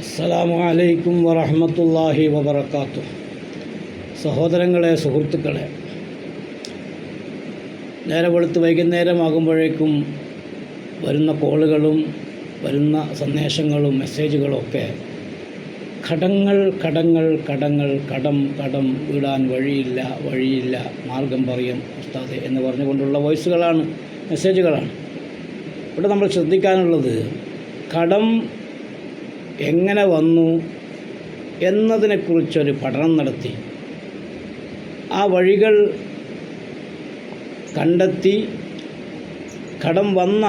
അസ്സലാമു അലൈക്കും വറഹ്മത്തുള്ളാഹി വബറകാതുഹു. സഹോദരങ്ങളെ, സുഹൃത്തുക്കളെ, നേരെ വെളുത്ത് വൈകുന്നേരമാകുമ്പോഴേക്കും വരുന്ന കോളുകളും വരുന്ന സന്ദേശങ്ങളും മെസ്സേജുകളൊക്കെ കടം വിടാൻ വഴിയില്ല മാർഗം പറയും ഉസ്താദേ എന്ന് പറഞ്ഞുകൊണ്ടുള്ള വോയിസുകളാണ്, മെസ്സേജുകളാണ്. ഇവിടെ നമ്മൾ ശ്രദ്ധിക്കാനുള്ളത് കടം എങ്ങനെ വന്നു എന്നതിനെക്കുറിച്ചൊരു പഠനം നടത്തി ആ വഴികൾ കണ്ടെത്തി കടം വന്ന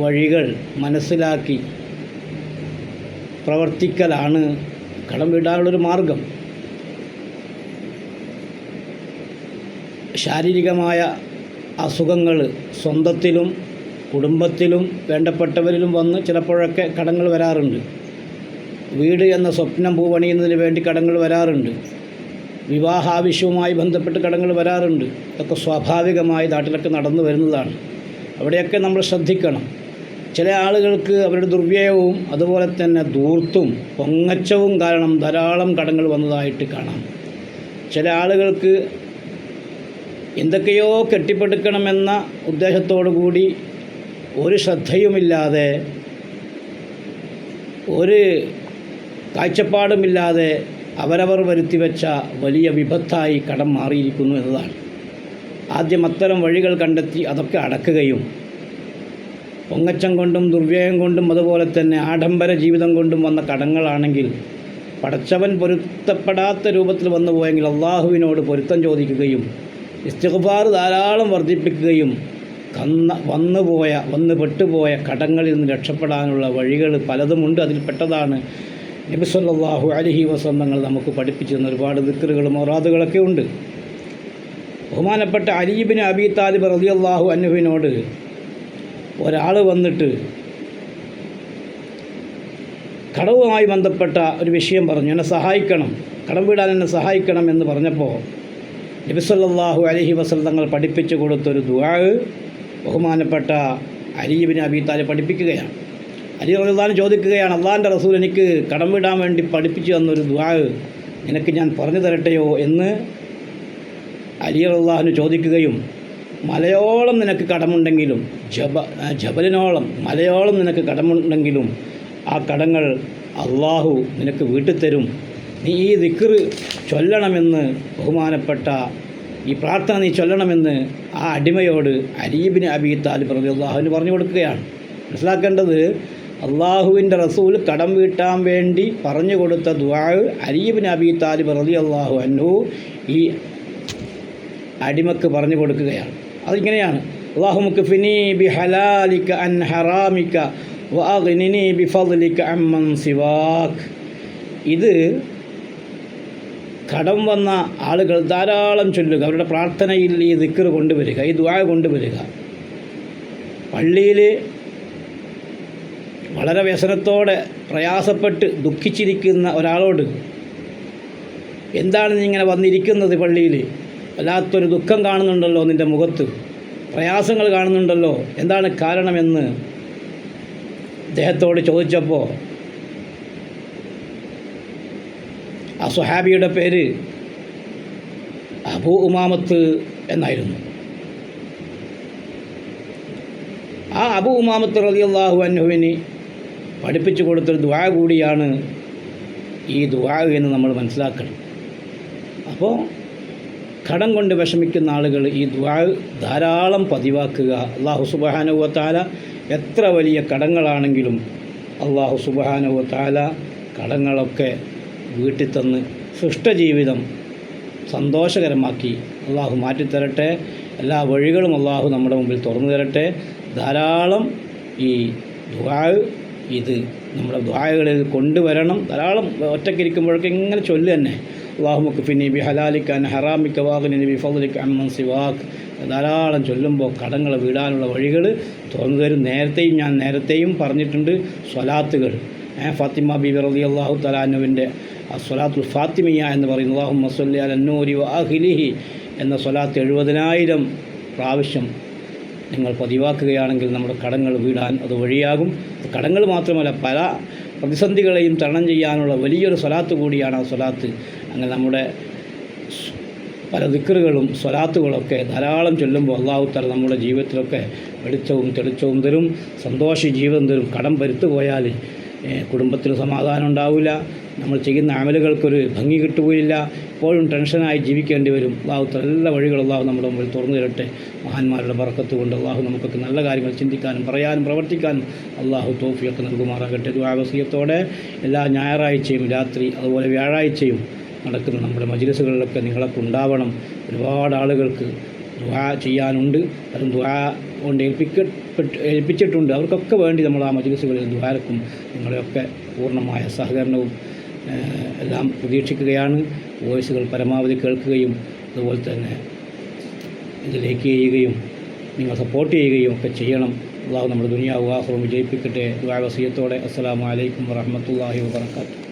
വഴികൾ മനസ്സിലാക്കി പ്രവർത്തിക്കലാണ് കടം വിടാനുള്ളൊരു മാർഗം. ശാരീരികമായ അസുഖങ്ങൾ സ്വന്തത്തിലും കുടുംബത്തിലും വേണ്ടപ്പെട്ടവരിലും വന്ന് ചിലപ്പോഴൊക്കെ കടങ്ങൾ വരാറുണ്ട്. വീട് എന്ന സ്വപ്നം പൂവണിയുന്നതിന് വേണ്ടി കടങ്ങൾ വരാറുണ്ട്. വിവാഹാവശ്യവുമായി ബന്ധപ്പെട്ട് കടങ്ങൾ വരാറുണ്ട്. ഇതൊക്കെ സ്വാഭാവികമായി നാട്ടിലൊക്കെ നടന്നു വരുന്നതാണ്. അവിടെയൊക്കെ നമ്മൾ ശ്രദ്ധിക്കണം. ചില ആളുകൾക്ക് അവരുടെ ദുർവ്യയവും അതുപോലെ തന്നെ ധൂർത്തും പൊങ്ങച്ചവും കാരണം ധാരാളം കടങ്ങൾ വന്നതായിട്ട് കാണാം. ചില ആളുകൾക്ക് എന്തൊക്കെയോ കെട്ടിപ്പടുക്കണമെന്ന ഉദ്ദേശത്തോടു കൂടി ഒരു ശ്രദ്ധയുമില്ലാതെ ഒരു കാഴ്ചപ്പാടുമില്ലാതെ അവരവർ വരുത്തിവെച്ച വലിയ വിപത്തായി കടം മാറിയിരിക്കുന്നു എന്നതാണ്. ആദ്യം അത്തരം വഴികൾ കണ്ടെത്തി അതൊക്കെ അടക്കുകയും പൊങ്ങച്ചം കൊണ്ടും ദുർവ്യയം കൊണ്ടും അതുപോലെ തന്നെ ആഡംബര ജീവിതം കൊണ്ടും വന്ന കടങ്ങളാണെങ്കിൽ പടച്ചവൻ പൊരുത്തപ്പെടാത്ത രൂപത്തിൽ വന്നു പോയെങ്കിൽ അള്ളാഹുവിനോട് പൊരുത്തം ചോദിക്കുകയും ഇസ്തിഗ്ഫാർ ധാരാളം വർദ്ധിപ്പിക്കുകയും വന്നു പെട്ടുപോയ കടങ്ങളിൽ നിന്ന് രക്ഷപ്പെടാനുള്ള വഴികൾ പലതുമുണ്ട്. അതിൽപ്പെട്ടതാണ് നബി സല്ലല്ലാഹു അലൈഹി വസല്ലം നമുക്ക് പഠിപ്പിച്ചു തന്ന ഒരുപാട് ദിക്റുകളും ഔറാദുകളൊക്കെ ഉണ്ട്. ബഹുമാനപ്പെട്ട അലി ഇബ്നു അബീ താലിബ് റളിയല്ലാഹു അൻഹുവിനോട് ഒരാൾ വന്നിട്ട് കടവുമായി ബന്ധപ്പെട്ട ഒരു വിഷയം പറഞ്ഞു, എന്നെ സഹായിക്കണം, കടം വീടാൻ എന്നെ സഹായിക്കണം എന്ന് പറഞ്ഞപ്പോൾ നബി സല്ലല്ലാഹു അലൈഹി വസല്ലം പഠിപ്പിച്ചു കൊടുത്തൊരു ദുആ ബഹുമാനപ്പെട്ട അലി ഇബ്നു അബീ താലിബ് പഠിപ്പിക്കുകയാണ്. അലി റളിയല്ലാഹു ചോദിക്കുകയാണ്, അള്ളാഹിൻ്റെ റസൂൽ എനിക്ക് കടം വിടാൻ വേണ്ടി പഠിപ്പിച്ചു തന്നൊരു ദുആ നിനക്ക് ഞാൻ പറഞ്ഞു തരട്ടെയോ എന്ന് അലി റളിയല്ലാഹു ചോദിക്കുകയും മലയോളം നിനക്ക് കടമുണ്ടെങ്കിലും ജബലിനോളം മലയോളം നിനക്ക് കടമുണ്ടെങ്കിലും ആ കടങ്ങൾ അള്ളാഹു നിനക്ക് വീട്ടിത്തരും, നീ ഈ ദിക്ർ ചൊല്ലണമെന്ന് ബഹുമാനപ്പെട്ട ഈ പ്രാർത്ഥന നീ ചൊല്ലണമെന്ന് ആ അടിമയോട് അലി ഇബ്നു അബീ താലിബ് റളിയല്ലാഹു അൻഹു പറഞ്ഞു കൊടുക്കുകയാണ്. മനസ്സിലാക്കേണ്ടത്, അള്ളാഹുവിൻ്റെ റസൂൽ കടം വീട്ടാൻ വേണ്ടി പറഞ്ഞു കൊടുത്ത ദുആ അലി ഇബ്നു അബീ താലിബ് റളിയല്ലാഹു അൻഹു ഈ അടിമക്ക് പറഞ്ഞു കൊടുക്കുകയാണ്. അതിങ്ങനെയാണ്, അല്ലാഹുമ്മ ക്ഫിനി ബിഹലാലിക അൻ ഹറാമിക വഅഗ്നിനി ബിഫദ്ലിക അമ്മൻ സിവാക്. ഇത് കടം വന്ന ആളുകൾ ധാരാളം ചൊല്ലുക, അവരുടെ പ്രാർത്ഥനയിൽ ഈ ദിക്ർ കൊണ്ടുവരിക, ഈ ദുആ കൊണ്ടുവരിക. പള്ളിയിൽ വളരെ വ്യസനത്തോടെ പ്രയാസപ്പെട്ട് ദുഃഖിച്ചിരിക്കുന്ന ഒരാളോട് എന്താണ് നീ ഇങ്ങനെ വന്നിരിക്കുന്നത്, പള്ളിയിൽ വല്ലാത്തൊരു ദുഃഖം കാണുന്നുണ്ടല്ലോ, നിൻ്റെ മുഖത്ത് പ്രയാസങ്ങൾ കാണുന്നുണ്ടല്ലോ, എന്താണ് കാരണമെന്ന് അദ്ദേഹത്തോട് ചോദിച്ചപ്പോൾ ആ സ്വഹാബിയുടെ പേര് അബൂ ഉമാമത്ത് എന്നായിരുന്നു. ആ അബൂ ഉമാമത്ത് റളിയല്ലാഹു അൻഹുവിന് പഠിപ്പിച്ചു കൊടുത്തൊരു ദുആ കൂടിയാണ് ഈ ദുആ എന്ന് നമ്മൾ മനസ്സിലാക്കണം. അപ്പോൾ കടം കൊണ്ട് വിഷമിക്കുന്ന ആളുകൾ ഈ ദുആ ധാരാളം പതിവാക്കുക. അല്ലാഹു സുബ്ഹാനഹു വ തആല എത്ര വലിയ കടങ്ങളാണെങ്കിലും അല്ലാഹു സുബ്ഹാനഹു വ തആല കടങ്ങളൊക്കെ വീട്ടിത്തന്ന് സൃഷ്ടജീവിതം സന്തോഷകരമാക്കി അള്ളാഹു മാറ്റിത്തരട്ടെ. എല്ലാ വഴികളും അള്ളാഹു നമ്മുടെ മുമ്പിൽ തുറന്നു തരട്ടെ. ധാരാളം ഈ ദുആ ഇത് നമ്മുടെ ദുആകളിൽ കൊണ്ടുവരണം. ധാരാളം ഒറ്റയ്ക്കിരിക്കുമ്പോഴൊക്കെ ഇങ്ങനെ ചൊല്ലു തന്നെ, അല്ലാഹുമ്മ ക്ഫിനി ബിഹലാലിക അൻ ഹറാമിക വഅഗ്നിനി ബിഫദ്ലിക അമ്മൻ സിവാക്. ധാരാളം ചൊല്ലുമ്പോൾ കടങ്ങൾ വീടാനുള്ള വഴികൾ തുറന്നു തരും. ഞാൻ നേരത്തെയും പറഞ്ഞിട്ടുണ്ട്, സ്വലാത്തുകൾ ഫാത്തിമ ബീബി റളിയല്ലാഹു തആല അൻഹുവിൻ്റെ സ്വലാത്തുൽ ഫാത്തിമിയ എന്ന് പറയുന്നു. അല്ലാഹുമ്മ സ്വല്ലി അലൻ നൂരി വഅഹ്ലിഹി എന്ന സ്വലാത്ത് 70,000 പ്രാവശ്യം നിങ്ങൾ പതിവാക്കുകയാണെങ്കിൽ നമ്മുടെ കടങ്ങൾ വീടാൻ അത് വഴിയാകും. കടങ്ങൾ മാത്രമല്ല, പല പ്രതിസന്ധികളെയും തരണം ചെയ്യാനുള്ള വലിയൊരു സ്വലാത്ത് കൂടിയാണ് ആ സ്വലാത്ത്. അങ്ങനെ നമ്മുടെ പല ദിക്റുകളും സ്വലാത്തുകളൊക്കെ ധാരാളം ചൊല്ലുമ്പോൾ അല്ലാഹു തആല നമ്മുടെ ജീവിതത്തിലൊക്കെ വെളിച്ചവും തെളിച്ചവും തരും, സന്തോഷ ജീവിതം തരും. കടം പരുത്തു പോയാൽ കുടുംബത്തിൽ സമാധാനം ഉണ്ടാവില്ല, നമ്മൾ ചെയ്യുന്ന അമലുകൾക്കൊരു ഭംഗി കിട്ടുകയില്ല, എപ്പോഴും ടെൻഷനായി ജീവിക്കേണ്ടി വരും. അല്ലാഹു തആല എല്ലാ വഴികളും അല്ലാഹു നമ്മുടെ മുമ്പിൽ തുറന്നു തരട്ടെ. മഹാന്മാരുടെ ബറക്കത്ത് കൊണ്ട് അല്ലാഹു നമുക്കൊക്കെ നല്ല കാര്യങ്ങൾ ചിന്തിക്കാനും പറയാനും പ്രവർത്തിക്കാനും അല്ലാഹു തൗഫീഖ് നൽകുമാറാകട്ടെ. ദുആ വസിയത്തോടെ എല്ലാ ഞായറാഴ്ചയും രാത്രി അതുപോലെ വ്യാഴാഴ്ചയും നടക്കുന്ന നമ്മുടെ മജ്‌ലിസുകളിലൊക്കെ നിങ്ങളൊക്കെ ഉണ്ടാവണം. ഒരുപാട് ആളുകൾക്ക് ദുആ ചെയ്യാനുണ്ട്, അതും ദുആ കൊണ്ട് ഏൽപ്പിച്ചിട്ടുണ്ട്. അവർക്കൊക്കെ വേണ്ടി നമ്മൾ ആ മജ്‌ലിസുകളിൽ ദുആക്കും നിങ്ങളെയൊക്കെ പൂർണ്ണമായ സഹകരണവും എല്ലാം പ്രതീക്ഷിക്കുകയാണ്. വോയിസുകൾ പരമാവധി കേൾക്കുകയും അതുപോലെ തന്നെ ഇത് ലൈക്ക് ചെയ്യുകയും നിങ്ങൾ സപ്പോർട്ട് ചെയ്യുകയും ഒക്കെ ചെയ്യണം. അല്ലാഹു നമ്മുടെ ദുനിയാവും ആഖിറവും വിജയിപ്പിക്കട്ടെ. ദുആ വസിയത്തോടെ അസ്സലാമു അലൈക്കും വറഹ്മത്തുള്ളാഹി വബറകാതുഹു.